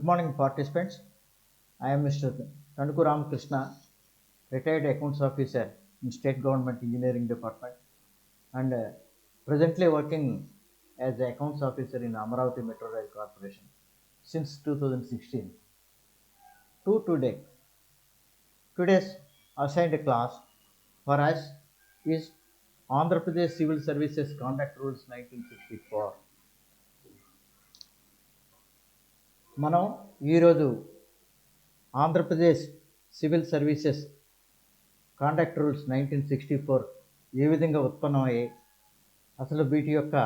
Good morning, participants. I am Mr. Tanduku Ramakrishna, retired accounts officer in State Government Engineering Department, and presently working as the accounts officer in Amaravati Metro Rail Corporation since 2016. Today's assigned class for us is Andhra Pradesh Civil Services Conduct Rules 1964. మనం ఈరోజు Andhra Pradesh civil services conduct rules 1964 ఏ విధంగా ఉత్పన్నమయ్యాయి, అసలు వీటి యొక్క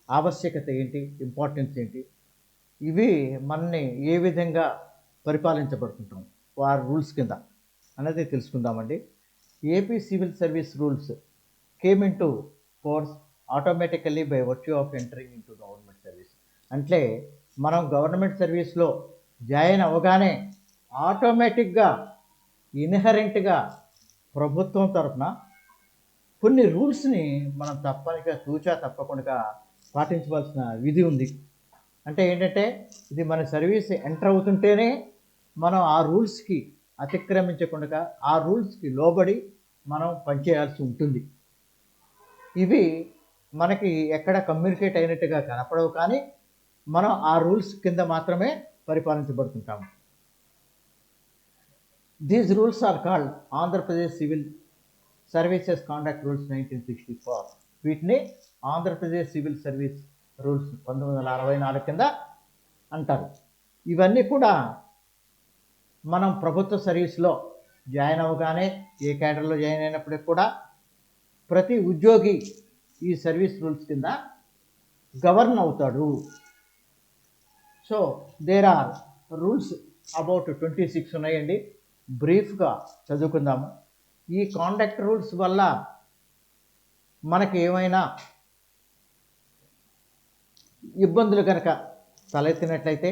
ఆవశ్యకత ఏంటి, importance ఏంటి, ఇవి మనని ఏ విధంగా పరిపాలించబడుతుంటాం వారి రూల్స్ కింద అనేది తెలుసుకుందామండి. AP civil service rules came in to force automatically by virtue of entering in to government service. అంటే మనం గవర్నమెంట్ సర్వీస్లో జాయిన్ అవ్వగానే ఆటోమేటిక్గా ఇన్హరెంట్గా ప్రభుత్వం తరఫున కొన్ని రూల్స్ని మనం తూచా తప్పకుండా పాటించవలసిన విధి ఉంది. అంటే ఏంటంటే ఇది మన సర్వీస్ ఎంటర్ అవుతుంటేనే మనం ఆ రూల్స్కి అతిక్రమించకుండా ఆ రూల్స్కి లోబడి మనం పనిచేయాల్సి ఉంటుంది. ఇవి మనకి ఎక్కడ కమ్యూనికేట్ అయినట్టుగా కనపడవు, కానీ మనం ఆ రూల్స్ కింద మాత్రమే పరిపాలించబడుతుంటాము. These rules are called Andhra Pradesh civil services conduct rules 1964. వీటిని ఆంధ్రప్రదేశ్ సివిల్ సర్వీస్ రూల్స్ 1964 కింద అంటారు. ఇవన్నీ కూడా మనం ప్రభుత్వ సర్వీస్లో జాయిన్ అవ్వగానే ఏ క్యాడర్లో జాయిన్ అయినప్పటికీ కూడా ప్రతి ఉద్యోగి ఈ సర్వీస్ రూల్స్ కింద గవర్న్ అవుతాడు. So there are rules about 26 ఉన్నాయండి. బ్రీఫ్గా చదువుకుందాము. ఈ కాండక్ట్ రూల్స్ వల్ల మనకి ఏమైనా ఇబ్బందులు కనుక తలెత్తినట్లయితే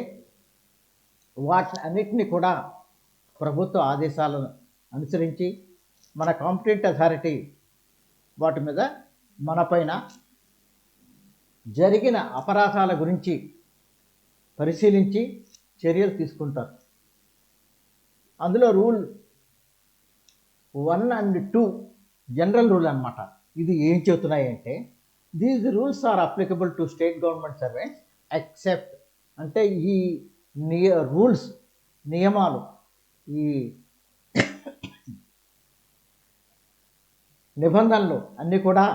వాటిని అన్నిటినీ కూడా ప్రభుత్వ ఆదేశాలను అనుసరించి మన కాంపిటెంట్ అథారిటీ వాటి మీద మనపైన జరిగిన అపరాధాల గురించి పరిశీలించి చర్యలు తీసుకుంటారు. అందులో రూల్ 1 and 2 జనరల్ రూల్ అన్నమాట. ఇది ఏం చెబుతున్నాయంటే these rules are applicable to state government servants except, అంటే ఈ రూల్స్ నియమాలు ఈ నిబంధనలు అన్నీ కూడా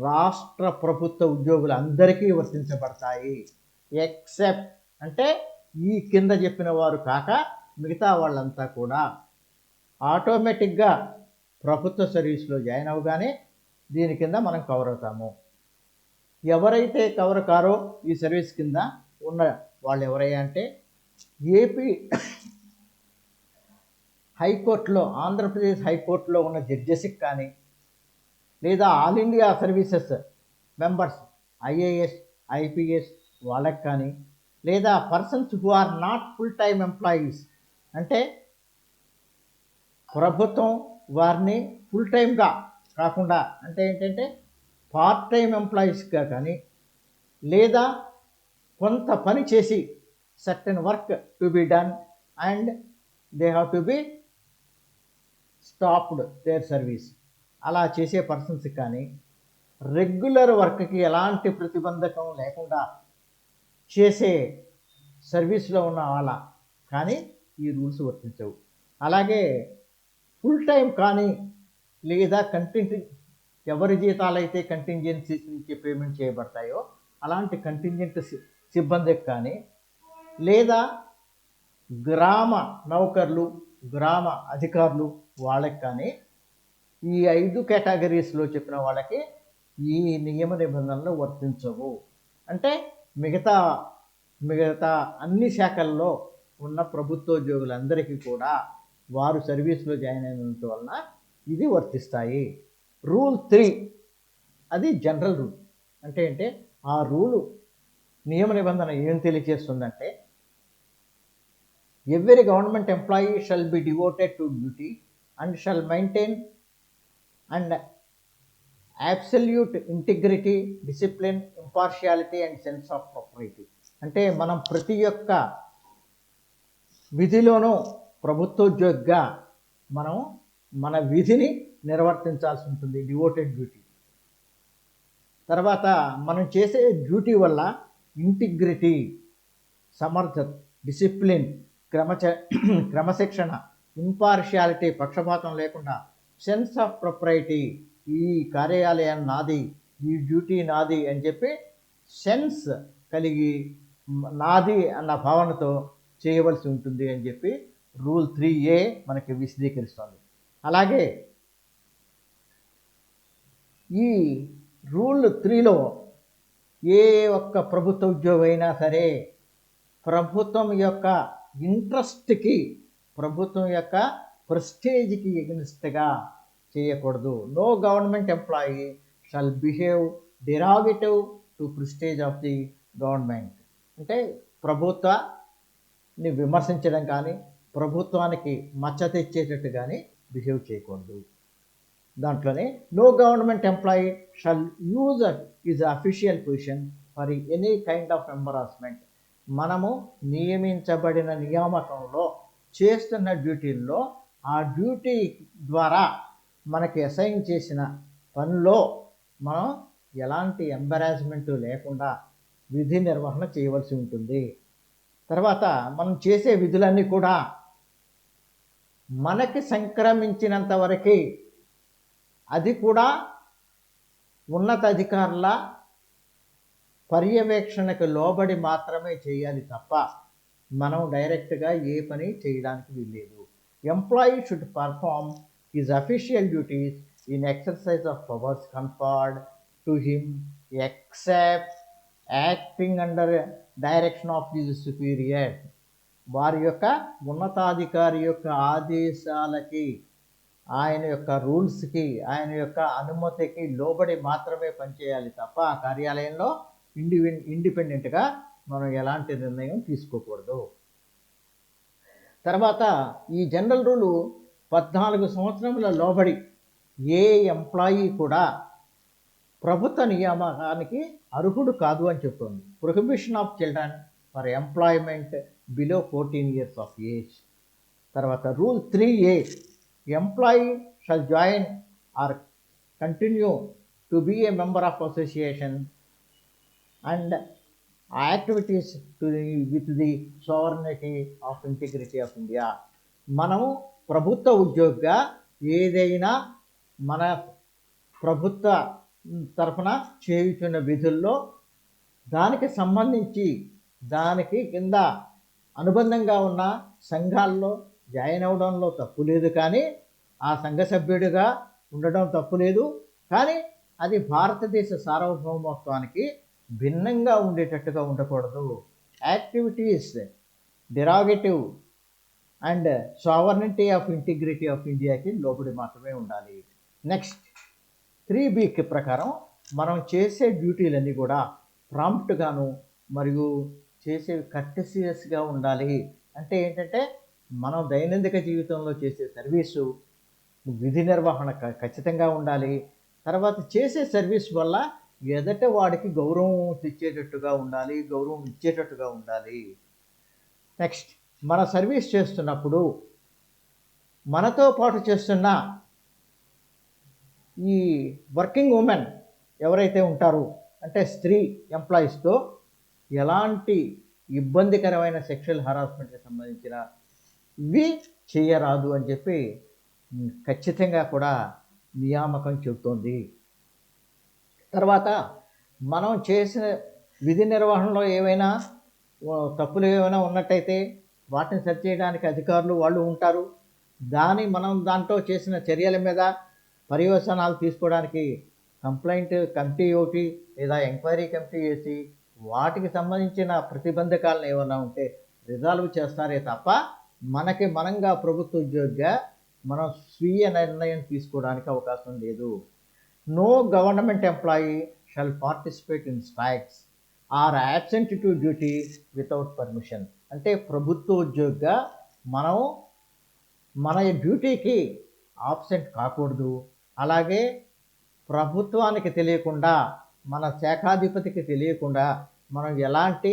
రాష్ట్ర ప్రభుత్వ ఉద్యోగులందరికీ వర్తించబడతాయి. ఎక్సెప్ట్ అంటే ఈ కింద చెప్పిన వారు కాక మిగతా వాళ్ళంతా కూడా ఆటోమేటిక్గా ప్రభుత్వ సర్వీస్లో జాయిన్ అవ్వగానే దీని కింద మనం కవర్ అవుతాము. ఎవరైతే కవర్ కారో ఈ సర్వీస్ కింద ఉన్న వాళ్ళు ఎవరయ్యా అంటే ఏపీ హైకోర్టులో, ఆంధ్రప్రదేశ్ హైకోర్టులో ఉన్న జడ్జెస్కి కానీ, లేదా all India services members IAS IPS వాళ్ళకి కానీ, లేదా persons who are not full time employees, అంటే ప్రభుత్వం వారిని ఫుల్ టైమ్గా కాకుండా, అంటే ఏంటంటే పార్ట్ టైం ఎంప్లాయీస్గా కానీ, లేదా కొంత పని చేసి certain work to be done and they have to be stopped there service, అలా చేసే పర్సన్స్కి కానీ, రెగ్యులర్ వర్క్కి ఎలాంటి ప్రతిబంధకం లేకుండా చేసే సర్వీస్లో ఉన్న వాళ్ళ కానీ ఈ రూల్స్ వర్తించవు. అలాగే ఫుల్ టైం కానీ, లేదా ఎవరి జీతాలైతే కంటింజెన్సీస్ నుంచి పేమెంట్ చేయబడతాయో అలాంటి కంటింజెంట్ సిబ్బందికి కానీ, లేదా గ్రామ నౌకర్లు, గ్రామ అధికారులు వాళ్ళకి కానీ, ఈ 5 కేటగిరీస్లో చెప్పిన వాళ్ళకి ఈ నియమ నిబంధనలు వర్తించవు. అంటే మిగతా అన్ని శాఖల్లో ఉన్న ప్రభుత్వోద్యోగులందరికీ కూడా వారు సర్వీస్లో జాయిన్ అయినంత వలన ఇది వర్తిస్తాయి. రూల్ 3 అది జనరల్ రూల్. అంటే ఆ రూలు నియమ నిబంధన ఏం తెలియజేస్తుందంటే every government employee shall be devoted to duty and shall maintain and absolute integrity, discipline, impartiality and sense of property. అంటే మనం ప్రతి ఒక్క విధిలోనూ ప్రభుత్వోద్యోగిగా మనం మన విధిని నిర్వర్తించాల్సి ఉంటుంది, డివోటెడ్ డ్యూటీ. తర్వాత మనం చేసే డ్యూటీ వల్ల ఇంటిగ్రిటీ, సమర్థత, డిసిప్లిన్, క్రమశిక్షణ, ఇంపార్షియాలిటీ, పక్షపాతం లేకుండా, సెన్స్ ఆఫ్ ప్రొప్రైటీ, ఈ కార్యాలయం నాది, ఈ డ్యూటీ నాది అని చెప్పి సెన్స్ కలిగి నాది అన్న భావనతో చేయవలసి ఉంటుంది అని చెప్పి రూల్ 3A మనకి విశదీకరిస్తుంది. అలాగే ఈ రూల్ 3లో ఏ ఒక్క ప్రభుత్వ ఉద్యోగం అయినా సరే ప్రభుత్వం యొక్క ఇంట్రెస్ట్కి, ప్రభుత్వం యొక్క ప్రెస్టేజ్కి ఎగనిస్ట్గా చేయకూడదు. No government employee shall behave derogative to prestige of the government. అంటే ప్రభుత్వాన్ని విమర్శించడం కానీ, ప్రభుత్వానికి మచ్చ తెచ్చేటట్టు కానీ బిహేవ్ చేయకూడదు. దాంట్లోనే no government employee shall use his official position for any kind of embarrassment. మనము నియమించబడిన నియామకంలో చేస్తున్న డ్యూటీల్లో ఆ డ్యూటీ ద్వారా మనకి అసైన్ చేసిన పనిలో మనం ఎలాంటి ఎంబరాస్మెంట్ లేకుండా విధి నిర్వహణ చేయవలసి ఉంటుంది. తర్వాత మనం చేసే విధులన్నీ కూడా మనకి సంక్రమించినంత వరకు అది కూడా ఉన్నత అధికారుల పర్యవేక్షణకు లోబడి మాత్రమే చేయాలి తప్ప మనం డైరెక్ట్గా ఏ పని చేయడానికి వీల్లేదు. Employee should perform his official duties in exercise of powers conferred to him except acting under direction of his superior. వారి యొక్క ఉన్నతాధికారి యొక్క ఆదేశాలకి, ఆయన యొక్క రూల్స్కి, ఆయన యొక్క అనుమతికి లోబడి మాత్రమే పనిచేయాలి తప్ప ఆ కార్యాలయంలో ఇండిపెండెంట్గా మనం ఎలాంటి నిర్ణయం తీసుకోకూడదు. తర్వాత ఈ జనరల్ రూలు 14 సంవత్సరముల లోబడి ఏ ఎంప్లాయీ కూడా ప్రభుత్వ నియామకానికి అర్హుడు కాదు అని చెప్తుంది. Prohibition of children for employment below 14 years of age. తర్వాత rule 3A, employee shall join or continue to be a member of association and activities with the sovereignty of integrity of India. మనము ప్రభుత్వ ఉద్యోగిగా ఏదైనా మన ప్రభుత్వ తరఫున చేయుచున్న విధుల్లో దానికి సంబంధించి దానికి కింద అనుబంధంగా ఉన్న సంఘాల్లో జాయిన్ అవ్వడంలో తప్పు లేదు, కానీ ఆ సంఘ సభ్యుడిగా ఉండడం తప్పు లేదు, కానీ అది భారతదేశ సార్వభౌమత్వానికి భిన్నంగా ఉండేటట్టుగా ఉండకూడదు. Activities derogative and sovereignty of integrity of ఇండియాకి లోబడి మాత్రమే ఉండాలి. నెక్స్ట్ 3B ప్రకారం మనం చేసే డ్యూటీలన్నీ కూడా ప్రాంప్ట్గాను మరియు చేసేవి కర్టెసియస్గా ఉండాలి. అంటే ఏంటంటే మనం దైనందిక జీవితంలో చేసే సర్వీసు విధి నిర్వహణ ఖచ్చితంగా ఉండాలి. తర్వాత చేసే సర్వీస్ వల్ల ఎదట వాడికి గౌరవం తెచ్చేటట్టుగా ఉండాలి, గౌరవం ఇచ్చేటట్టుగా ఉండాలి. నెక్స్ట్ మన సర్వీస్ చేస్తున్నప్పుడు మనతో పాటు చేస్తున్న ఈ వర్కింగ్ ఉమెన్ ఎవరైతే ఉంటారో అంటే స్త్రీ ఎంప్లాయీస్తో ఎలాంటి ఇబ్బందికరమైన సెక్షువల్ హరాస్మెంట్కి సంబంధించినవి చేయరాదు అని చెప్పి ఖచ్చితంగా కూడా నియామకం చెబుతోంది. తర్వాత మనం చేసిన విధి నిర్వహణలో ఏవైనా తప్పులు ఏమైనా ఉన్నట్టయితే వాటిని సరిచేయడానికి అధికారులు వాళ్ళు ఉంటారు. మనం దాంట్లో చేసిన చర్యల మీద పర్యవసానాలు తీసుకోవడానికి కంప్లైంట్ కమిటీ ఒకటి లేదా ఎంక్వైరీ కమిటీ వేసి వాటికి సంబంధించిన ప్రతిబంధకాలను ఏమైనా ఉంటే రిజాల్వ్ చేస్తారే తప్ప మనంగా ప్రభుత్వ ఉద్యోగిగా మనం స్వీయ నిర్ణయం తీసుకోవడానికి అవకాశం లేదు. No government employee shall participate in strikes or absent to duty without permission. అంటే ప్రభుత్వ ఉద్యోగిగా మనం మన డ్యూటీకి ఆబ్సెంట్ కాకూడదు. అలాగే ప్రభుత్వానికి తెలియకుండా, మన శాఖాధిపతికి తెలియకుండా మనం ఎలాంటి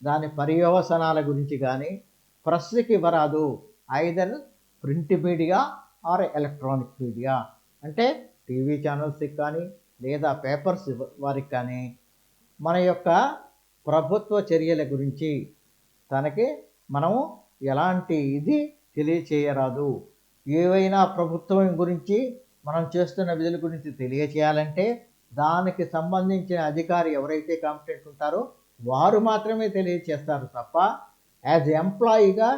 దాని పర్యవసనాల గురించి కానీ ప్రెస్కి ఇవ్వరాదు. Either print media or electronic media, అంటే టీవీ ఛానల్స్కి కానీ లేదా పేపర్స్ వారికి కానీ మన యొక్క ప్రభుత్వ చర్యల గురించి తనకి మనము ఎలాంటి ఇది తెలియచేయరాదు. ఏవైనా ప్రభుత్వం గురించి మనం చేస్తున్న విధుల గురించి తెలియచేయాలంటే దానికి సంబంధించిన అధికారి ఎవరైతే కాంపిటెంట్ ఉంటారో వారు మాత్రమే తెలియచేస్తారు తప్ప యాజ్ ఎంప్లాయీగా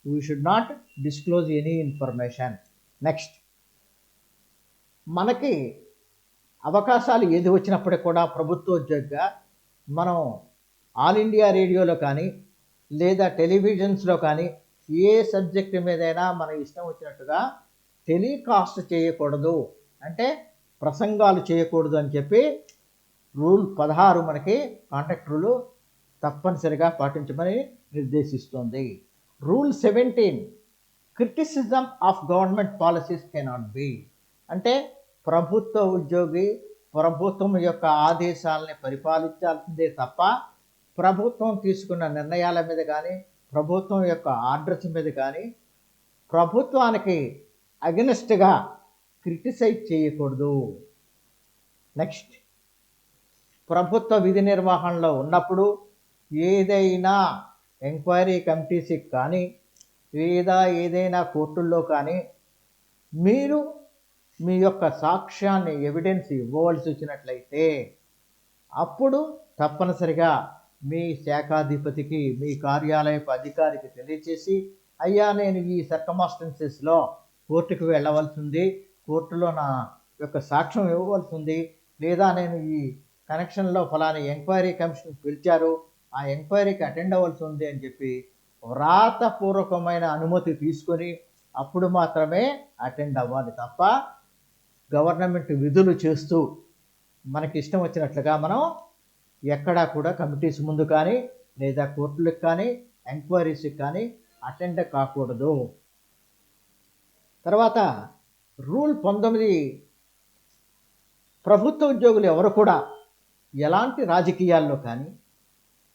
we should not disclose any information. Next, మనకి అవకాశాలు ఏది వచ్చినప్పటికీ కూడా ప్రభుత్వ ఉద్యోగిగా మనం ఆల్ ఇండియా రేడియోలో కానీ లేదా టెలివిజన్స్లో కానీ ఏ సబ్జెక్టు మీదైనా మన ఇష్టం వచ్చినట్టుగా టెలికాస్ట్ చేయకూడదు, అంటే ప్రసంగాలు చేయకూడదు అని చెప్పి రూల్ 16 మనకి కాంటాక్ట్ రూలు తప్పనిసరిగా పాటించమని నిర్దేశిస్తుంది. Rule 17, criticism of government policies cannot be, అంటే ప్రభుత్వ ఉద్యోగి ప్రభుత్వం యొక్క ఆదేశాలని పరిపాలించాల్సిందే తప్ప ప్రభుత్వం తీసుకున్న నిర్ణయాల మీద కానీ ప్రభుత్వం యొక్క ఆర్డర్స్ మీద కానీ ప్రభుత్వానికి అగెనిస్ట్గా క్రిటిసైజ్ చేయకూడదు. నెక్స్ట్, ప్రభుత్వ విధి నిర్వహణలో ఉన్నప్పుడు ఏదైనా ఎంక్వైరీ కమిటీస్కి కానీ లేదా ఏదైనా కోర్టుల్లో కానీ మీరు మీ యొక్క సాక్ష్యాన్ని ఎవిడెన్స్ ఇవ్వవలసి వచ్చినట్లయితే అప్పుడు తప్పనిసరిగా మీ శాఖాధిపతికి మీ కార్యాలయపు అధికారికి తెలియచేసి, అయ్యా నేను ఈ సర్కమాస్టెన్సెస్లో కోర్టుకు వెళ్ళవలసి ఉంది, కోర్టులో నా యొక్క సాక్ష్యం ఇవ్వవలసి ఉంది, లేదా నేను ఈ కనెక్షన్లో ఫలాని ఎంక్వైరీ కమిషన్ పిలిచారు, ఆ ఎంక్వైరీకి అటెండ్ అవ్వాల్సి ఉంది అని చెప్పి వ్రాతపూర్వకమైన అనుమతి తీసుకొని అప్పుడు మాత్రమే అటెండ్ అవ్వాలి తప్ప గవర్నమెంట్ విధులు చేస్తూ మనకి ఇష్టం వచ్చినట్లుగా మనం ఎక్కడా కూడా కమిటీస్ ముందు కానీ లేదా కోర్టులకు కానీ ఎంక్వైరీస్కి కానీ అటెండ్ కాకూడదు. తర్వాత రూల్ 19, ప్రభుత్వ ఉద్యోగులు ఎవరు కూడా ఎలాంటి రాజకీయాల్లో కానీ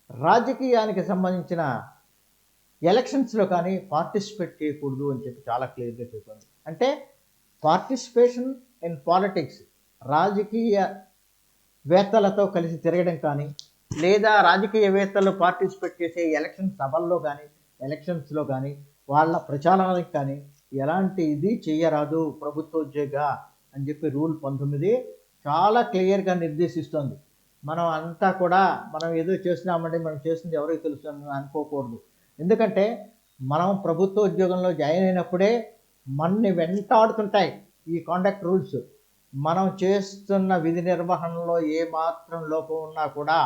రాజకీయానికి సంబంధించిన ఎలక్షన్స్లో కానీ పార్టిసిపేట్ చేయకూడదు అని చెప్పి చాలా క్లియర్గా చెప్తుంది. అంటే పార్టిసిపేషన్ ఇన్ పాలిటిక్స్, రాజకీయవేత్తలతో కలిసి తిరగడం కానీ లేదా రాజకీయవేత్తలు పార్టిసిపేట్ చేసే ఎలక్షన్ సభల్లో కానీ ఎలక్షన్స్లో కానీ వాళ్ళ ప్రచారానికి కానీ ఎలాంటి ఇది చేయరాదు ప్రభుత్వ ఉద్యోగిగా అని చెప్పి రూల్ 19 చాలా క్లియర్గా నిర్దేశిస్తుంది. మనం అంతా కూడా మనం ఏదో చేస్తున్నామంటే మనం చేస్తుంది ఎవరికి తెలుసు అనుకోకూడదు. ఎందుకంటే మనం ప్రభుత్వ ఉద్యోగంలో జాయిన్ అయినప్పుడే మనని వెంటాడుతుంటాయి ఈ కాండక్ట్ రూల్స్. మనం చేస్తున్న విధి నిర్వహణలో ఏ మాత్రం లోపం ఉన్నా కూడా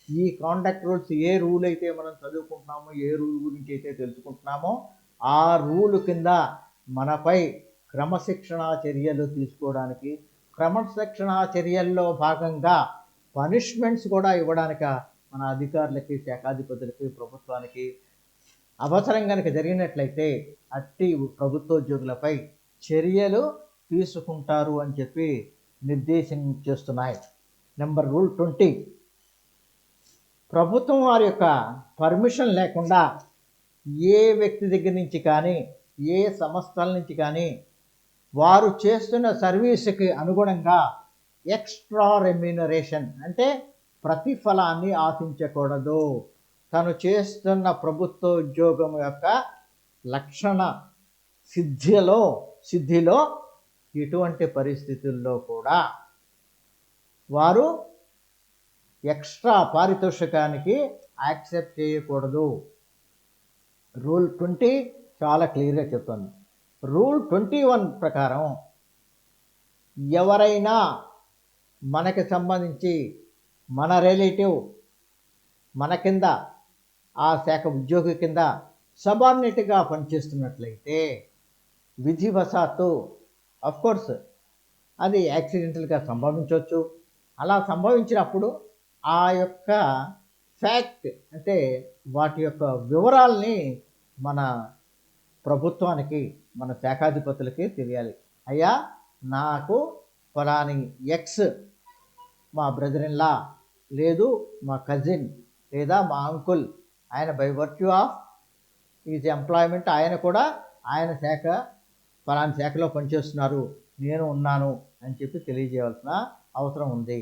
ఈ కాండక్ట్ రూల్స్, ఏ రూల్ అయితే మనం చదువుకుంటున్నామో ఏ రూల్ గురించి అయితే తెలుసుకుంటున్నామో ఆ రూల్ కింద మనపై క్రమశిక్షణా చర్యలు తీసుకోవడానికి, క్రమశిక్షణా చర్యల్లో భాగంగా పనిష్మెంట్స్ కూడా ఇవ్వడానికి మన అధికారులకి శాఖాధిపతులకి ప్రభుత్వానికి అవసరం కనుక జరిగినట్లయితే అట్టి ప్రభుత్వోద్యోగులపై చర్యలు తీసుకుంటారు అని చెప్పి నిర్దేశం చేస్తున్నాయి. రూల్ 20, ప్రభుత్వం వారి యొక్క పర్మిషన్ లేకుండా ఏ వ్యక్తి దగ్గర నుంచి కానీ ఏ సంస్థల నుంచి కానీ వారు చేస్తున్న సర్వీస్కి అనుగుణంగా ఎక్స్ట్రా రెమ్యూనరేషన్ అంటే ప్రతిఫలాన్ని ఆశించకూడదు. తను చేస్తున్న ప్రభుత్వ ఉద్యోగం యొక్క లక్షణ సిద్ధిలో ఎటువంటి పరిస్థితుల్లో కూడా వారు ఎక్స్ట్రా పారితోషికానికి యాక్సెప్ట్ చేయకూడదు. రూల్ 20 చాలా క్లియర్గా చెప్తుంది. రూల్ 21 ప్రకారం ఎవరైనా మనకి సంబంధించి మన రిలేటివ్ మన కింద ఆ శాఖ ఉద్యోగి కింద సబార్డినేట్గా పనిచేస్తున్నట్లయితే విధివశాత్తు అఫ్కోర్స్ అది యాక్సిడెంటల్గా సంభవించవచ్చు. అలా సంభవించినప్పుడు ఆ యొక్క ఫ్యాక్ట్ అంటే వాటి యొక్క వివరాల్ని మన ప్రభుత్వానికి మన శాఖాధిపతులకి తెలియాలి. అయ్యా నాకు ఫలాని ఎక్స్ మా బ్రదర్ ఇన్ లా లేదు మా కజిన్ లేదా మా అంకుల్ ఆయన by virtue of is employment ఆయన కూడా ఆయన శాఖ ఫలాని శాఖలో పనిచేస్తున్నారు, నేను ఉన్నాను అని చెప్పి తెలియజేయవలసిన అవసరం ఉంది.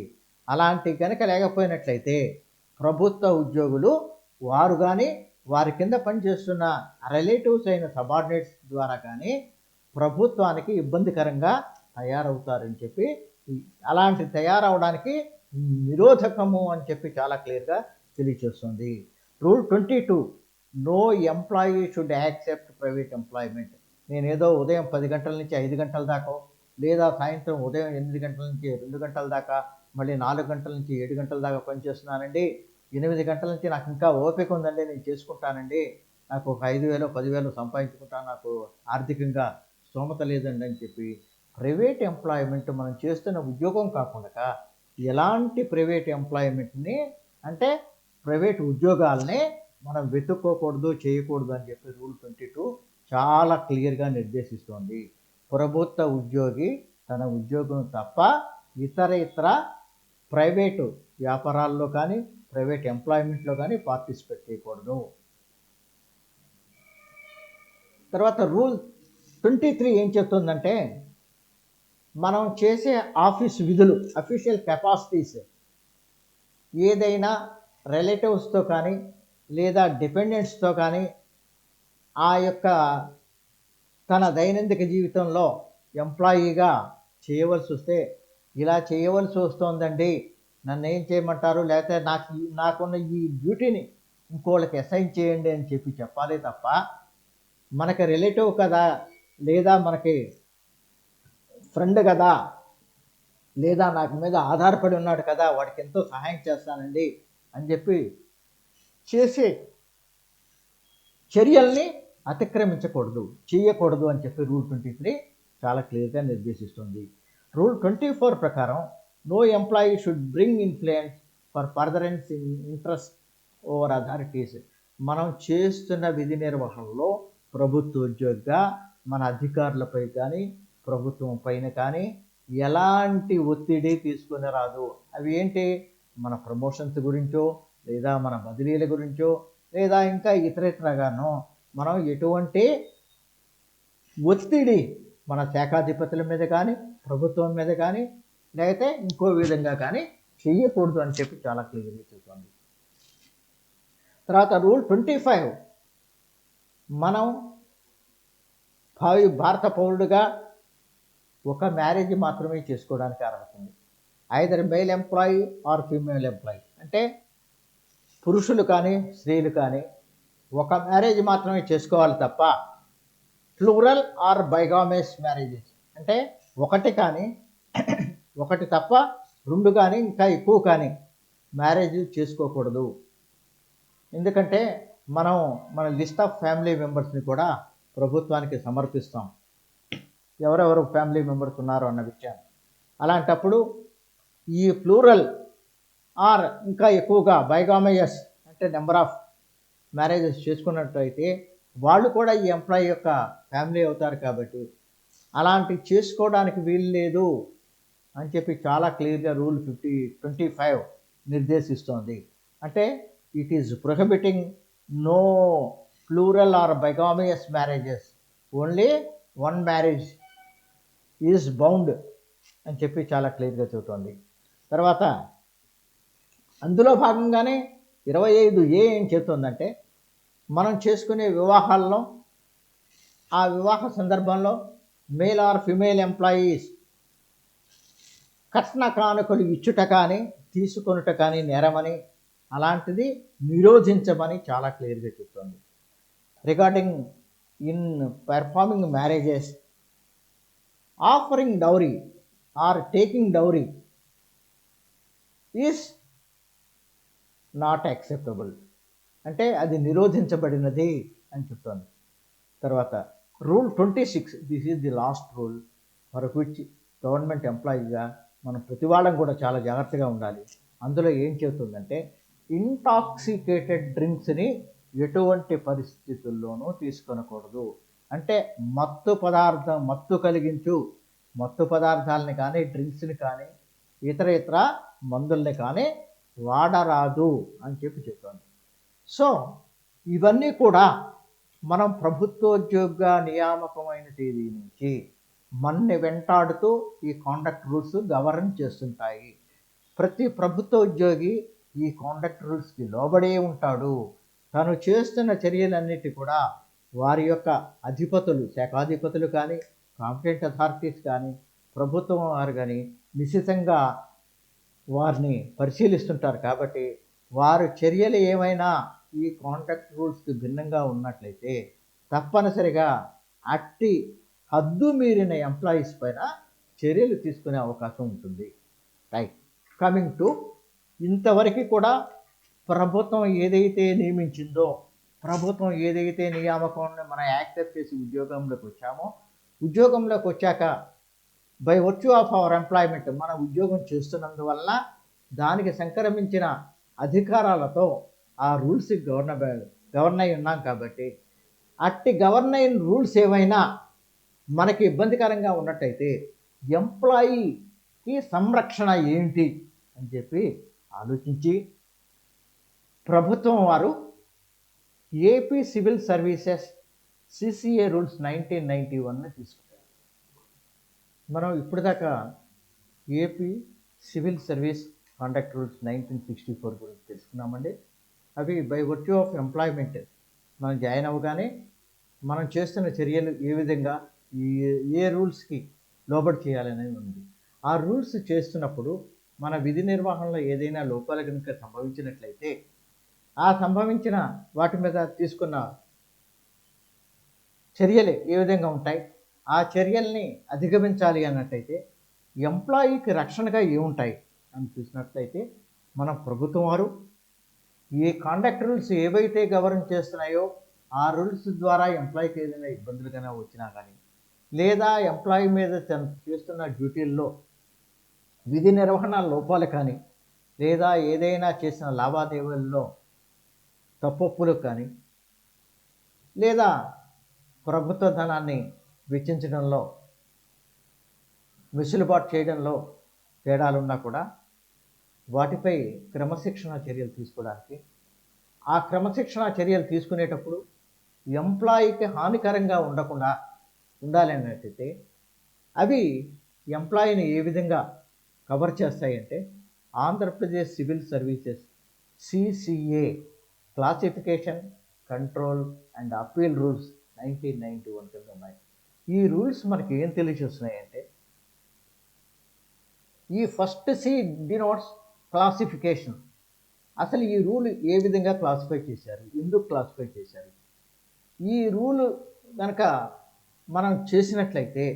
అలాంటి కనుక లేకపోయినట్లయితే ప్రభుత్వ ఉద్యోగులు వారు కానీ వారి కింద పనిచేస్తున్న రిలేటివ్స్ అయిన సబార్డినేట్స్ ద్వారా కానీ ప్రభుత్వానికి ఇబ్బందికరంగా తయారవుతారని చెప్పి, అలాంటి తయారవడానికి నిరోధకము అని చెప్పి చాలా క్లియర్గా తెలియచేస్తుంది. Rule 22, no employee should accept private employment. నేనేదో ఉదయం 10 గంటల నుంచి 5 గంటల దాకా, లేదా సాయంత్రం ఉదయం 8 గంటల నుంచి 2 గంటల దాకా, మళ్ళీ 4 గంటల నుంచి 7 గంటల దాకా పనిచేస్తున్నానండి, 8 గంటల నుంచి నాకు ఇంకా ఓపిక ఉందండి, నేను చేసుకుంటానండి, నాకు ఒక 5,000 10,000 సంపాదించుకుంటాను, నాకు ఆర్థికంగా స్తోమత లేదండి అని చెప్పి ప్రైవేట్ ఎంప్లాయ్మెంట్ మనం చేస్తున్న ఉద్యోగం కాకుండా ఎలాంటి ప్రైవేట్ ఎంప్లాయ్మెంట్ని అంటే ప్రైవేట్ ఉద్యోగాలని మనం వెతుక్కోకూడదు, చేయకూడదు అని చెప్పి రూల్ 22 చాలా క్లియర్గా నిర్దేశిస్తోంది. ప్రభుత్వ ఉద్యోగి తన ఉద్యోగం తప్ప ఇతర ప్రైవేటు వ్యాపారాల్లో కానీ ప్రైవేట్ ఎంప్లాయ్మెంట్లో కానీ పార్టిసిపేట్ చేయకూడదు. తర్వాత రూల్ 23 ఏం చెప్తుందంటే, మనం చేసే ఆఫీస్ విధులు, అఫీషియల్ కెపాసిటీస్ ఏదైనా రిలేటివ్స్తో కానీ లేదా డిపెండెంట్స్తో కానీ ఆ యొక్క తన దైనందిక జీవితంలో ఎంప్లాయీగా చేయవలసి వస్తే, ఇలా చేయవలసి వస్తుందండి, నన్ను ఏం చేయమంటారు, లేకపోతే నాకున్న ఈ డ్యూటీని ఇంకోళ్ళకి అసైన్ చేయండి అని చెప్పి చెప్పాలి తప్ప, మనకి రిలేటివ్ కదా, లేదా మనకి ఫ్రెండ్ కదా, లేదా నాకు మీద ఆధారపడి ఉన్నాడు కదా, వాడికి ఎంతో సహాయం చేస్తానండి అని చెప్పి చేసే చర్యల్ని అతిక్రమించకూడదు, చేయకూడదు అని చెప్పి రూల్ 23 చాలా క్లియర్గా నిర్దేశిస్తుంది. రూల్ 24 ప్రకారం no employee should bring influence for furtherance in interest over authorities. మనం చేస్తున్న విధి నిర్వహణలో ప్రభుత్వ ఉద్యోగిగా మన అధికారులపై కానీ ప్రభుత్వం పైన కానీ ఎలాంటి ఒత్తిడి తీసుకుని రాదు. అవి ఏంటి, మన ప్రమోషన్స్ గురించో లేదా మన బదిలీల గురించో లేదా ఇంకా ఇతరగానో మనం ఎటువంటి ఒత్తిడి మన శాఖాధిపతుల మీద కానీ ప్రభుత్వం మీద కానీ లేకపోతే ఇంకో విధంగా కానీ చెయ్యకూడదు అని చెప్పి చాలా క్లియర్గా చెప్తుంది. తర్వాత రూల్ 25, మనం భారత పౌరుడుగా ఒక మ్యారేజ్ మాత్రమే చేసుకోవడానికి అర్హత ఉంది. Either male employee or female employee, అంటే పురుషులు కానీ స్త్రీలు కానీ ఒక మ్యారేజ్ మాత్రమే చేసుకోవాలి తప్ప ప్లూరల్ ఆర్ బైగామస్ మ్యారేజెస్, అంటే ఒకటి కానీ ఒకటి తప్ప రెండు కానీ ఇంకా ఎక్కువ కానీ మ్యారేజ్ చేసుకోకూడదు. ఎందుకంటే మనం మన లిస్ట్ ఆఫ్ ఫ్యామిలీ మెంబర్స్ని కూడా ప్రభుత్వానికి సమర్పిస్తాం, ఎవరెవరు ఫ్యామిలీ మెంబర్స్ ఉన్నారో అన్న విషయాన్ని. అలాంటప్పుడు ఈ ప్లూరల్ ఆర్ ఇంకా ఎక్కువగా బైగామయస్ అంటే నెంబర్ ఆఫ్ మ్యారేజెస్ చేసుకున్నట్టయితే వాళ్ళు కూడా ఈ ఎంప్లాయీ యొక్క ఫ్యామిలీ అవుతారు. కాబట్టి అలాంటి చేసుకోవడానికి వీలు లేదు అని చెప్పి చాలా క్లియర్గా రూల్ 25 నిర్దేశిస్తోంది. అంటే it is prohibiting no plural or bigamous marriages, only one marriage is bound అని చెప్పి చాలా క్లియర్గా చెబుతోంది. తర్వాత అందులో భాగంగానే 25A ఏం చెప్తుందంటే, మనం చేసుకునే వివాహాల్లో ఆ వివాహ సందర్భంలో మేల్ ఆర్ ఫిమేల్ ఎంప్లాయీస్ కట్న కానుకలు ఇచ్చుట కానీ తీసుకొనుట కానీ నేరమని, అలాంటిది నిరోధించమని చాలా క్లియర్గా చెప్తుంది. Regarding in performing marriages, offering dowry or taking dowry is not acceptable, అంటే అది నిరోధించబడినది అని చెప్తుంది. తర్వాత rule 26, this is the last rule for which government ఎంప్లాయీగా మనం ప్రతి వాళ్ళం కూడా చాలా జాగ్రత్తగా ఉండాలి. అందులో ఏం చెబుతుందంటే, ఇంటాక్సికేటెడ్ డ్రింక్స్ని ఎటువంటి పరిస్థితుల్లోనూ తీసుకొనకూడదు. అంటే మత్తు కలిగించు మత్తు పదార్థాలని కానీ డ్రింక్స్ని కానీ ఇతర మందుల్ని కానీ వాడరాదు అని చెప్పి చెప్తుంది. సో ఇవన్నీ కూడా మనం ప్రభుత్వోద్యోగ నియామకమైన తేదీ నుంచి మన్ని వెంటాడుతూ ఈ కాండక్ట్ రూల్స్ గవర్న్ చేస్తుంటాయి. ప్రతి ప్రభుత్వ ఉద్యోగి ఈ కాండక్ట్ రూల్స్కి లోబడే ఉంటాడు. తను చేస్తున్న చర్యలన్నిటి కూడా వారి యొక్క అధిపతులు, శాఖాధిపతులు కానీ, కాంపిటెంట్ అథారిటీస్ కానీ, ప్రభుత్వం వారు కానీ నిశితంగా వారిని పరిశీలిస్తుంటారు. కాబట్టి వారు చర్యలు ఏమైనా ఈ కాంట్రాక్ట్ రూల్స్కి భిన్నంగా ఉన్నట్లయితే తప్పనిసరిగా అట్టి హద్దు మీరిన ఎంప్లాయీస్ పైన చర్యలు తీసుకునే అవకాశం ఉంటుంది. రైట్, కమింగ్ టు ఇంతవరకు కూడా ప్రభుత్వం ఏదైతే నియమించిందో, ప్రభుత్వం ఏదైతే నియామకాన్ని మనం యాక్సెప్ట్ చేసి ఉద్యోగంలోకి వచ్చామో, ఉద్యోగంలోకి వచ్చాక by virtue of our employment మన ఉద్యోగం చేస్తున్నందువల్ల దానికి సంక్రమించిన అధికారాలతో ఆ రూల్స్కి గవర్న్ అయి ఉన్నాం. కాబట్టి అట్టి గవర్న్ అయిన రూల్స్ ఏవైనా మనకి ఇబ్బందికరంగా ఉన్నట్టయితే ఎంప్లాయీకి సంరక్షణ ఏంటి అని చెప్పి ఆలోచించి ప్రభుత్వం వారు AP civil services CCA rules 1991 తీసుకున్నారు. మనం ఇప్పటిదాకా AP civil service conduct rules 1964 గురించి తెలుసుకున్నామండి. అవి బై వర్చ్యూ ఆఫ్ ఎంప్లాయ్మెంట్ మనం జాయిన్ అవ్వగానే మనం చేస్తున్న చర్యలు ఏ విధంగా ఏ రూల్స్కి లోబడి చేయాలనేది ఉంది. ఆ రూల్స్ చేస్తున్నప్పుడు మన విధి నిర్వహణలో ఏదైనా లోపాలు కనుక సంభవించినట్లయితే ఆ సంభవించిన వాటి మీద తీసుకున్న చర్యలు ఏ విధంగా ఉంటాయి, ఆ చర్యల్ని అధిగమించాలి అన్నట్టయితే ఎంప్లాయీకి రక్షణగా ఏముంటాయి అని చూసినట్లయితే మన ప్రభుత్వం వారు ఈ కాండక్ట్ రూల్స్ ఏవైతే గవర్న్ చేస్తున్నాయో ఆ రూల్స్ ద్వారా ఎంప్లాయీకి ఏదైనా ఇబ్బందులుగానే వచ్చినా కానీ, లేదా ఎంప్లాయీ మీద చేస్తున్న డ్యూటీల్లో విధి నిర్వహణ లోపాలు కానీ, లేదా ఏదైనా చేసిన లావాదేవీల్లో తప్పొప్పులు కానీ, లేదా ప్రభుత్వ ధనాన్ని వెచ్చించడంలో వెసులుబాటు చేయడంలో తేడాలున్నా కూడా వాటిపై క్రమశిక్షణ చర్యలు తీసుకోవడానికి, ఆ క్రమశిక్షణ చర్యలు తీసుకునేటప్పుడు ఎంప్లాయీకి హానికరంగా ఉండకుండా ఉండాలి అన్నట్టయితే అవి ఎంప్లాయీని ఏ విధంగా కవర్ చేస్తాయంటే Andhra Pradesh civil services CCA classification, control and appeal rules 1991 కింద ఉన్నాయి. ఈ రూల్స్ మనకి ఏం తెలియజేస్తున్నాయంటే, ఈ ఫస్ట్ సి డినోట్స్ క్లాసిఫికేషన్. అసలు ఈ రూల్ ఏ విధంగా క్లాసిఫై చేశారు, ఎందుకు క్లాసిఫై చేశారు, ఈ రూల్ కనుక మనం చేసినట్లయితే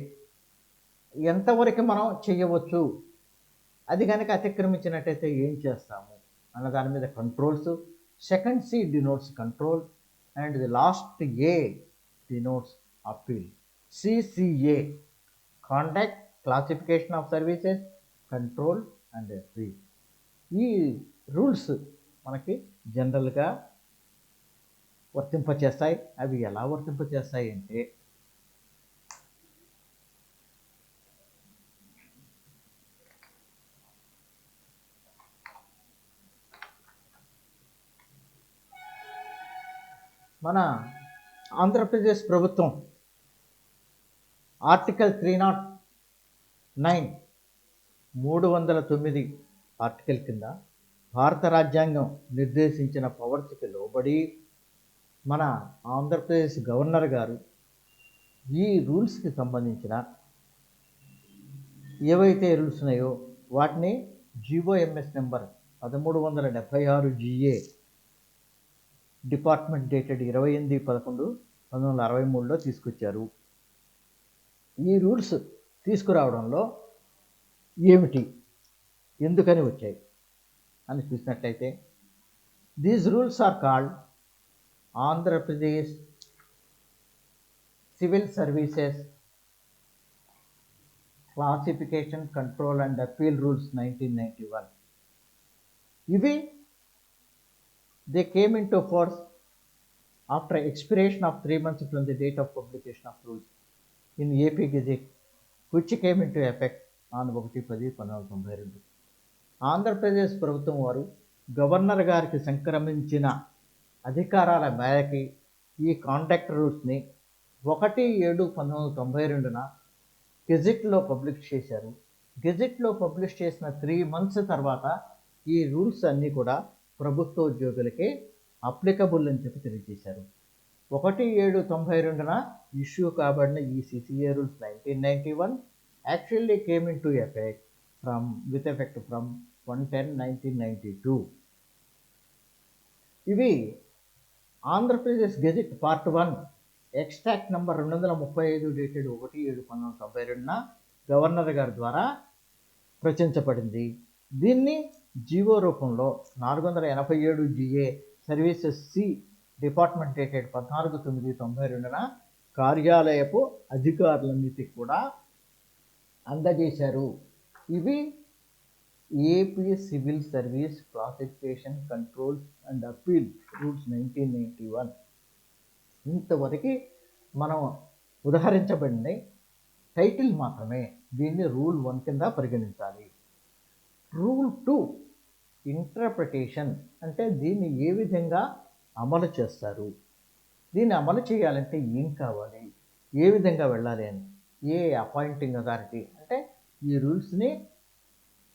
ఎంతవరకు మనం చేయవచ్చు, అది కనుక అతిక్రమించినట్టయితే ఏం చేస్తాము అన్న దాని మీద controls. Second C denotes control and the last A denotes appeal. CCA conduct, classification of services, control and appeal. ఈ రూల్స్ మనకి జనరల్గా వర్తింపచేస్తాయి. అవి ఎలా వర్తింపచేస్తాయి అంటే, మన ఆంధ్రప్రదేశ్ ప్రభుత్వం ఆర్టికల్ 309 309 ఆర్టికల్ కింద భారత రాజ్యాంగం నిర్దేశించిన పవర్స్కి లోబడి మన ఆంధ్రప్రదేశ్ గవర్నర్ గారు ఈ రూల్స్కి సంబంధించిన ఏవైతే రూల్స్ ఉన్నాయో వాటిని GOMS number 1376 GA department dated 28/11/1963లో తీసుకొచ్చారు. ఈ రూల్స్ తీసుకురావడంలో ఏమిటి, ఎందుకని వచ్చాయి అని చూసినట్లయితే, these rules are called Andhra Pradesh civil services classification, control and appeal rules 1991. ఇవి they came into force after expiration of 3 months from the date of publication of rules in AP Gazette, which came into effect on 1/10/1992. Andhra Pradesh ప్రభుత్వం వారు governor గారికి సంక్రమించిన అధికారాల మేరకి ఈ contract రూల్స్ని 1/7/1992 గెజెట్లో publish చేశారు. గెజెట్లో publish చేసిన 3 months తర్వాత ఈ రూల్స్ అన్నీ కూడా ప్రభుత్వ ఉద్యోగులకే అప్లికబుల్ అని చెప్పి తెలియజేశారు. 1/7/92 ఇష్యూ కాబడిన ఈ CCA rules 1991 actually came in to effect with effect from 1/10/1992. ఇవి Andhra Pradesh gazette part 1 extract number 235 dated 1/7/1992 governor గారి ద్వారా ప్రచురించబడింది. దీన్ని జీవో రూపంలో 487 GA services C department dated 14/9/92 కార్యాలయపు అధికారులన్నిటికీ కూడా అందజేశారు. ఇవి AP civil service classification controls and appeal rules 1991. ఇంతవరకు మనం ఉదహరించబడింది టైటిల్ మాత్రమే. దీన్ని రూల్ 1 కింద పరిగణించాలి. రూల్ 2 ఇంటర్ప్రిటేషన్, అంటే దీన్ని ఏ విధంగా అమలు చేస్తారు, దీన్ని అమలు చేయాలంటే ఏం కావాలి, ఏ విధంగా వెళ్ళాలి అని. ఏ అపాయింటింగ్ అథారిటీ, అంటే ఈ రూల్స్ని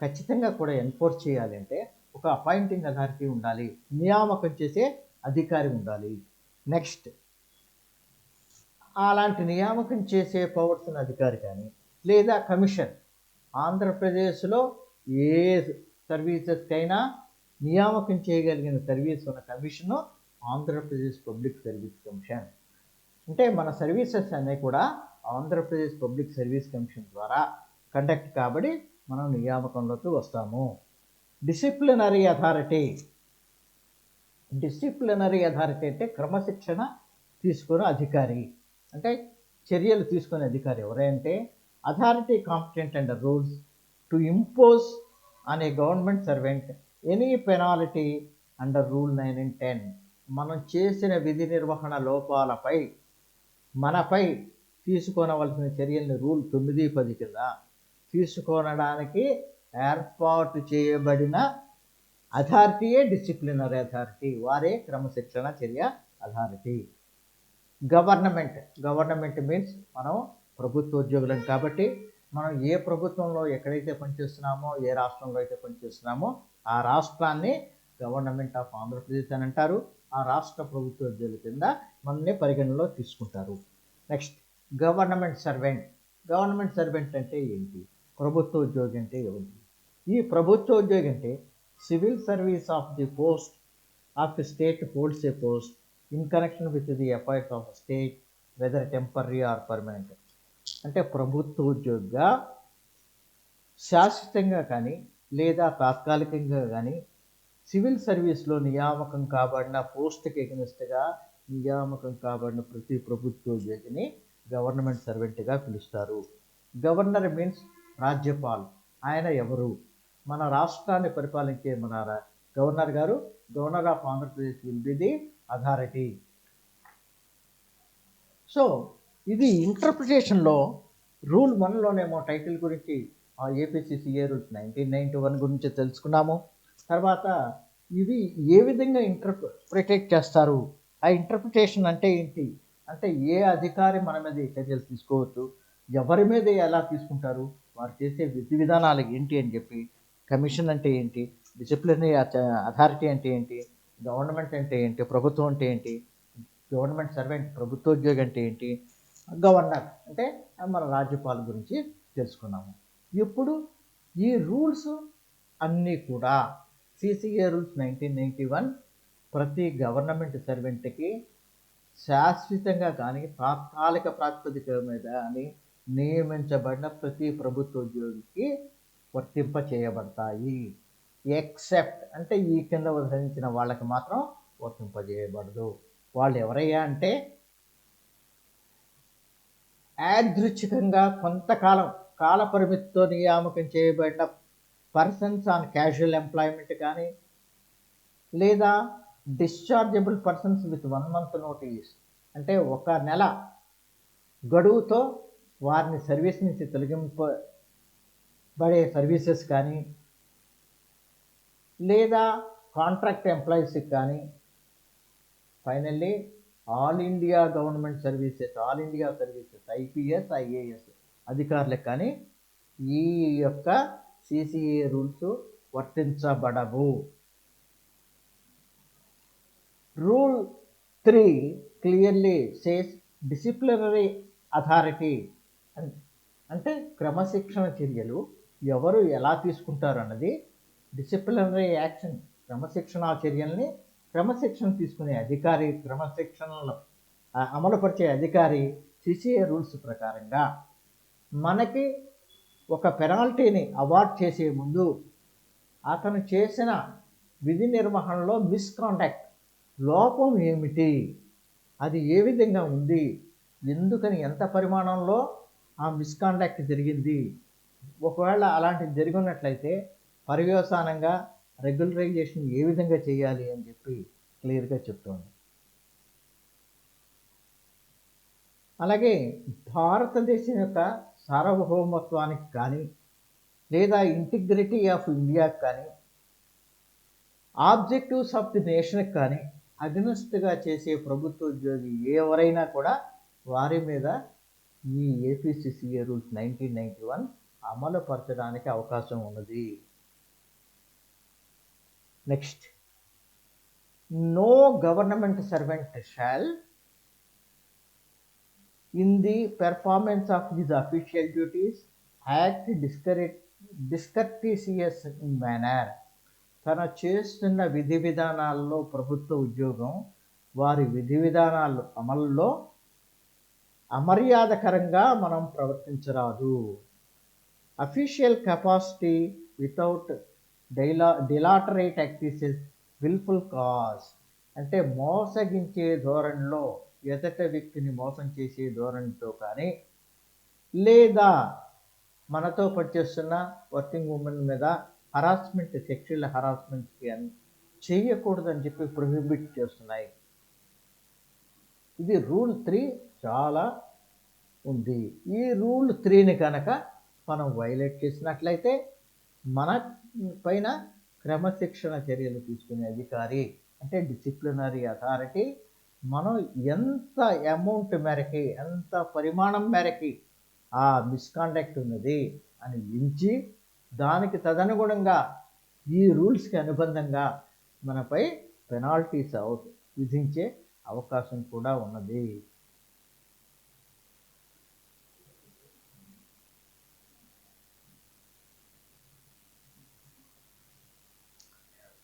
ఖచ్చితంగా కూడా ఎన్ఫోర్స్ చేయాలి అంటే ఒక అపాయింటింగ్ అథారిటీ ఉండాలి, నియామకం చేసే అధికారి ఉండాలి. నెక్స్ట్, అలాంటి నియామకం చేసే పవర్స్ ఉన్న అధికారి కానీ లేదా కమిషన్, ఆంధ్రప్రదేశ్లో ఏ సర్వీసెస్కైనా నియామకం చేయగలిగిన సర్వీస్ ఉన్న commission Andhra Pradesh public service commission. అంటే మన సర్వీసెస్ అన్నీ కూడా ఆంధ్రప్రదేశ్ పబ్లిక్ సర్వీస్ కమిషన్ ద్వారా కండక్ట్ కాబడి మనం నియామకంలోకి వస్తాము. Disciplinary authority. డిసిప్లినరీ అథారిటీ అంటే క్రమశిక్షణ తీసుకునే అధికారి, అంటే చర్యలు తీసుకునే అధికారి ఎవరంటే authority competent under rules to impose on a government servant any penalty under rule 9 and 10. మనం చేసిన విధి నిర్వహణ లోపాలపై మనపై తీసుకోనవలసిన చర్యల్ని రూల్ 9-10 కింద తీసుకోనడానికి ఏర్పాటు చేయబడిన అథారిటీయే డిసిప్లినరీ అథారిటీ, వారే క్రమశిక్షణ చర్య అథారిటీ. గవర్నమెంట్ మీన్స్ మనం ప్రభుత్వ ఉద్యోగులం కాబట్టి మనం ఏ ప్రభుత్వంలో ఎక్కడైతే పనిచేస్తున్నామో, ఏ రాష్ట్రంలో అయితే పనిచేస్తున్నామో ఆ రాష్ట్రాన్ని గవర్నమెంట్ ఆఫ్ ఆంధ్రప్రదేశ్ అని అంటారు. ఆ రాష్ట్ర ప్రభుత్వ ఉద్యోగుల కింద మనల్ని పరిగణనలో తీసుకుంటారు. నెక్స్ట్, గవర్నమెంట్ సర్వెంట్ అంటే ఏంటి, ప్రభుత్వ ఉద్యోగి అంటే ఏమిటి? ఈ ప్రభుత్వ ఉద్యోగి అంటే civil service of the post of state holds A post in connection with the affairs of state whether temporary are permanent. అంటే ప్రభుత్వ ఉద్యోగిగా శాశ్వతంగా కానీ లేదా తాత్కాలికంగా కానీ సివిల్ సర్వీస్లో నియామకం కాబడిన పోస్ట్కి ఎగనెస్ట్గా నియామకం కాబడిన ప్రతి ప్రభుత్వ ఉద్యోగిని గవర్నమెంట్ సర్వెంట్గా పిలుస్తారు. గవర్నర్ మీన్స్ రాజ్యపాల్. ఆయన ఎవరు? మన రాష్ట్రాన్ని పరిపాలించే మన గవర్నర్ గారు. Governor of Andhra Pradesh will be the authority. So ఇది ఇంటర్ప్రిటేషన్లో రూల్ 1లోనేమో టైటిల్ గురించి ఏపీసీసీఏ రూల్స్ 1991 గురించి తెలుసుకున్నాము. తర్వాత ఇవి ఏ విధంగా ఇంటర్ప్రిటేట్ చేస్తారు, ఆ ఇంటర్ప్రిటేషన్ అంటే ఏంటి, అంటే ఏ అధికారి మన మీద చర్యలు తీసుకోవచ్చు, ఎవరి మీద ఎలా తీసుకుంటారు, వారు చేసే విధి విధానాలు ఏంటి అని చెప్పి, కమిషన్ అంటే ఏంటి, డిసిప్లినరీ అథారిటీ అంటే ఏంటి, గవర్నమెంట్ అంటే ఏంటి, ప్రభుత్వం అంటే ఏంటి, గవర్నమెంట్ సర్వెంట్ ప్రభుత్వోద్యోగి అంటే ఏంటి, గవర్నర్ అంటే మన రాజ్యపాల గురించి తెలుసుకున్నాము. ఇప్పుడు ఈ రూల్స్ అన్నీ కూడా సిసిఏ రూల్స్ 1991 ప్రతి గవర్నమెంట్ సర్వెంట్కి శాశ్వతంగా కానీ తాత్కాలిక ప్రాతిపదిక మీద కానీ నియమించబడిన ప్రతి ప్రభుత్వ ఉద్యోగికి వర్తింప చేయబడతాయి. ఎక్సెప్ట్ అంటే ఈ కింద ఉదహరించిన వాళ్ళకి మాత్రం వర్తింపజేయబడదు. వాళ్ళు ఎవరయ్యా అంటే యాదృచ్ఛికంగా కొంతకాలం కాల పరిమితితో నియామకం చేయబడిన పర్సన్స్ ఆన్ క్యాజువల్ ఎంప్లాయ్మెంట్ కానీ లేదా డిశ్చార్జబుల్ పర్సన్స్ విత్ 1 month నోటీస్, అంటే 1 నెల గడువుతో వారిని సర్వీస్ నుంచి తొలగింపబడే సర్వీసెస్ కానీ లేదా కాంట్రాక్ట్ ఎంప్లాయీస్కి కానీ finally all India government services, all India services, IPS, IAS అధికారులకు కానీ ఈ యొక్క సిసిఏ రూల్స్ వర్తించబడవు. Rule 3 clearly says disciplinary authority అంటే క్రమశిక్షణ చర్యలు ఎవరు ఎలా తీసుకుంటారు అన్నది, డిసిప్లినరీ యాక్షన్ క్రమశిక్షణా చర్యల్ని క్రమశిక్షణ తీసుకునే అధికారి, క్రమశిక్షణను అమలుపరిచే అధికారి సిసిఏ రూల్స్ ప్రకారంగా మనకి ఒక పెనాల్టీని అవార్డ్ చేసే ముందు అతను చేసిన విధి నిర్వహణలో మిస్కాండక్ట్ లోపం ఏమిటి, అది ఏ విధంగా ఉంది, ఎందుకని ఎంత పరిమాణంలో ఆ మిస్కాండక్ట్ జరిగింది, ఒకవేళ అలాంటిది జరిగినట్లయితే పర్యవసానంగా రెగ్యులరైజేషన్ ఏ విధంగా చేయాలి అని చెప్పి క్లియర్గా చెప్తోంది. అలాగే భారతదేశం యొక్క సార్వభౌమత్వానికి కానీ లేదా ఇంటిగ్రిటీ ఆఫ్ ఇండియాకి కానీ ఆబ్జెక్టివ్స్ ఆఫ్ ది నేషన్కి కానీ అగెనిస్ట్గా చేసే ప్రభుత్వ ఉద్యోగి ఎవరైనా కూడా వారి మీద ఈ ఏపీసీసీఏ రూల్స్ 1991 అమలు పరచడానికి అవకాశం ఉన్నది. Next, no government servant shall in the performance of his official duties act discourteous in manner. తన చేస్తున్న విధి విధానాల్లో ప్రభుత్వ ఉద్యోగం వారి విధి విధానాలు అమల్లో అమర్యాదకరంగా మనం ప్రవర్తించరాదు. Official capacity without deliberate activities wilful cause అంటే మోసగించే ధోరణిలో ఎదట వ్యక్తిని మోసం చేసే ధోరణితో కానీ లేదా మనతో పనిచేస్తున్న వర్కింగ్ ఉమెన్ మీద హరాస్మెంట్, సెక్షువల్ హరాస్మెంట్కి చేయకూడదని చెప్పి ప్రొహిబిట్ చేస్తున్నాయి. ఇది రూల్ 3 చాలా ఉంది. ఈ రూల్ 3ని కనుక మనం వైలేట్ చేసినట్లయితే మన పైన క్రమశిక్షణ చర్యలు తీసుకునే అధికారి అంటే డిసిప్లినరీ అథారిటీ మనం ఎంత అమౌంట్ మేరకి, ఎంత పరిమాణం మేరకి ఆ మిస్కాండక్ట్ ఉన్నది అని ఎంచి దానికి తదనుగుణంగా ఈ రూల్స్కి అనుబంధంగా మనపై పెనాల్టీస్ విధించే అవకాశం కూడా ఉన్నది.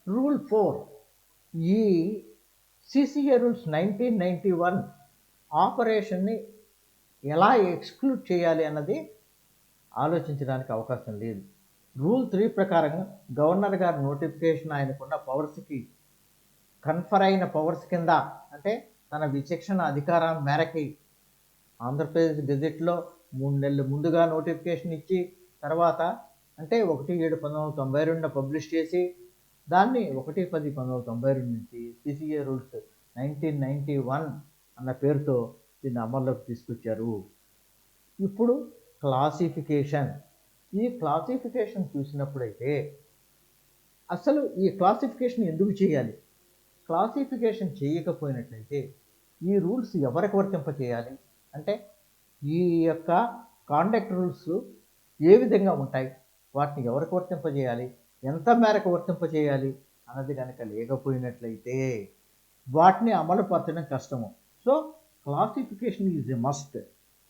రూల్ 4 ఈ సిసిఏ రూల్స్ 1991 ఆపరేషన్ని ఎలా ఎక్స్క్లూడ్ చేయాలి అన్నది ఆలోచించడానికి అవకాశం లేదు. రూల్ 3 ప్రకారం గవర్నర్ గారి నోటిఫికేషన్ ఆయనకున్న పవర్స్కి కన్ఫర్ అయిన పవర్స్ కింద అంటే తన విచక్షణ అధికారం మేరకి ఆంధ్రప్రదేశ్ గెజెట్లో 3 నెలలు ముందుగా నోటిఫికేషన్ ఇచ్చి తర్వాత అంటే 1/7/1992 పబ్లిష్ చేసి దాన్ని 1/10/1992 నుంచి సిసిఏ రూల్స్ 1991 అన్న పేరుతో దీన్ని అమల్లోకి తీసుకొచ్చారు. ఇప్పుడు క్లాసిఫికేషన్, ఈ క్లాసిఫికేషన్ చూసినప్పుడైతే అసలు ఈ క్లాసిఫికేషన్ ఎందుకు చేయాలి, క్లాసిఫికేషన్ చేయకపోయినట్లయితే ఈ రూల్స్ ఎవరికి వర్తింపచేయాలి అంటే ఈ యొక్క కాండక్ట్ రూల్స్ ఏ విధంగా ఉంటాయి, వాటిని ఎవరికి వర్తింపజేయాలి, ఎంత మేరకు వర్తింపచేయాలి అన్నది కనుక లేకపోయినట్లయితే వాటిని అమలుపరచడం కష్టము. So classification is a must.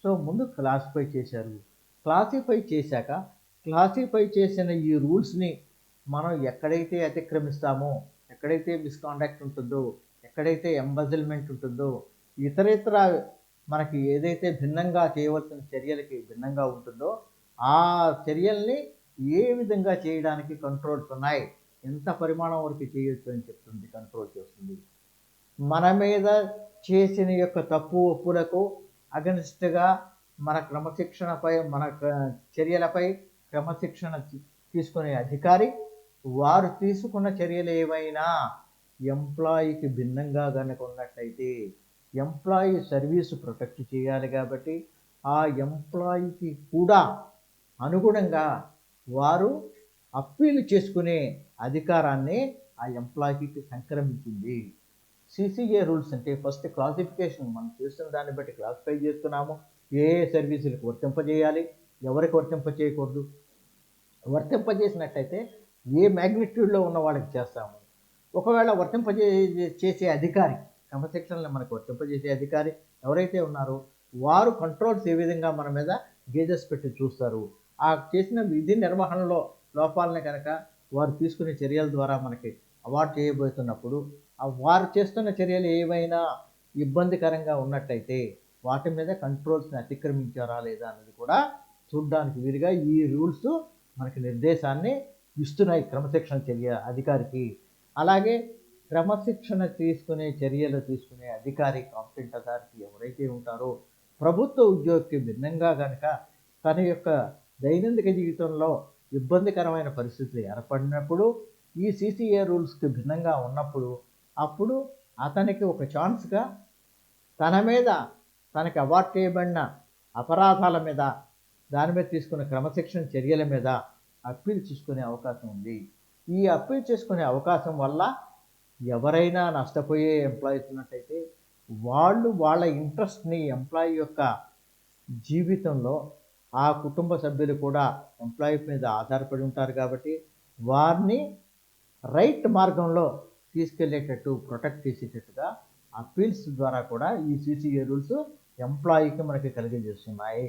So ముందు క్లాసిఫై చేశారు, క్లాసిఫై చేశాక క్లాసిఫై చేసిన ఈ రూల్స్ని మనం ఎక్కడైతే అతిక్రమిస్తామో, ఎక్కడైతే మిస్కాండక్ట్ ఉంటుందో, ఎక్కడైతే ఎంబజిల్మెంట్ ఉంటుందో, ఇతర మనకి ఏదైతే భిన్నంగా చేయవలసిన చర్యలకి భిన్నంగా ఉంటుందో ఆ చర్యల్ని ఏ విధంగా చేయడానికి కంట్రోల్స్ ఉన్నాయి, ఎంత పరిమాణం వరకు చేయొచ్చు అని చెప్తుంది, కంట్రోల్ చేస్తుంది. మన మీద చేసిన యొక్క తప్పు ఒప్పులకు అగనిస్ట్గా మన క్రమశిక్షణపై, మన చర్యలపై క్రమశిక్షణ తీసుకునే అధికారి వారు తీసుకున్న చర్యలు ఏవైనా ఎంప్లాయీకి భిన్నంగా కనుక ఉన్నట్లయితే ఎంప్లాయీ సర్వీసు ప్రొటెక్ట్ చేయాలి కాబట్టి ఆ ఎంప్లాయీకి కూడా అనుగుణంగా వారు అప్పీల్ చేసుకునే అధికారాన్ని ఆ ఎంప్లాయీకి సంక్రమించింది. సిసిఏ రూల్స్ అంటే ఫస్ట్ క్లాసిఫికేషన్, మనం చేస్తున్న దాన్ని బట్టి క్లాసిఫై చేస్తున్నాము. ఏ ఏ సర్వీసులకు వర్తింపజేయాలి, ఎవరికి వర్తింపజేయకూడదు, వర్తింపజేసినట్టయితే ఏ మ్యాగ్నిట్యూడ్లో ఉన్న వాళ్ళకి చేస్తాము. ఒకవేళ చేసే అధికారి, క్రమశిక్షణలు మనకు వర్తింపజేసే అధికారి ఎవరైతే ఉన్నారో వారు కంట్రోల్స్ ఏ విధంగా మన మీద గేజెస్ పెట్టి చూస్తారు. ఆ చేసిన విధి నిర్వహణలో లోపాలని కనుక వారు తీసుకునే చర్యల ద్వారా మనకి అవార్డు చేయబోతున్నప్పుడు వారు చేస్తున్న చర్యలు ఏవైనా ఇబ్బందికరంగా ఉన్నట్టయితే వాటి మీద కంట్రోల్స్ని అతిక్రమించారా లేదా అన్నది కూడా చూడడానికి వీలుగా ఈ రూల్స్ మనకి నిర్దేశాన్ని ఇస్తున్నాయి క్రమశిక్షణ చర్య అధికారికి. అలాగే క్రమశిక్షణ చర్యలు తీసుకునే అధికారి, కాంపిటెంట్ అథారిటీ ఎవరైతే ఉంటారో ప్రభుత్వ ఉద్యోగికి భిన్నంగా కనుక తన యొక్క దైనందిక జీవితంలో ఇబ్బందికరమైన పరిస్థితులు ఏర్పడినప్పుడు, ఈ సిసిఏ రూల్స్కి భిన్నంగా ఉన్నప్పుడు, అప్పుడు అతనికి ఒక ఛాన్స్గా తన మీద తనకి అవార్డు చేయబడిన అపరాధాల మీద, దాని మీద తీసుకున్న క్రమశిక్షణ చర్యల మీద అప్పీల్ చేసుకునే అవకాశం ఉంది. ఈ అప్పీల్ చేసుకునే అవకాశం వల్ల ఎవరైనా నష్టపోయే ఎంప్లాయీస్ ఉన్నట్టయితే వాళ్ళు వాళ్ళ ఇంట్రెస్ట్ని ఎంప్లాయీ యొక్క జీవితంలో, ఆ కుటుంబ సభ్యులు కూడా ఎంప్లాయీ మీద ఆధారపడి ఉంటారు కాబట్టి వారిని రైట్ మార్గంలో తీసుకెళ్లేటట్టు, ప్రొటెక్ట్ చేసేటట్టుగా అప్పీల్స్ ద్వారా కూడా ఈ సిసిఏ రూల్స్ ఎంప్లాయీకి మనకి కలిగజేస్తున్నాయి.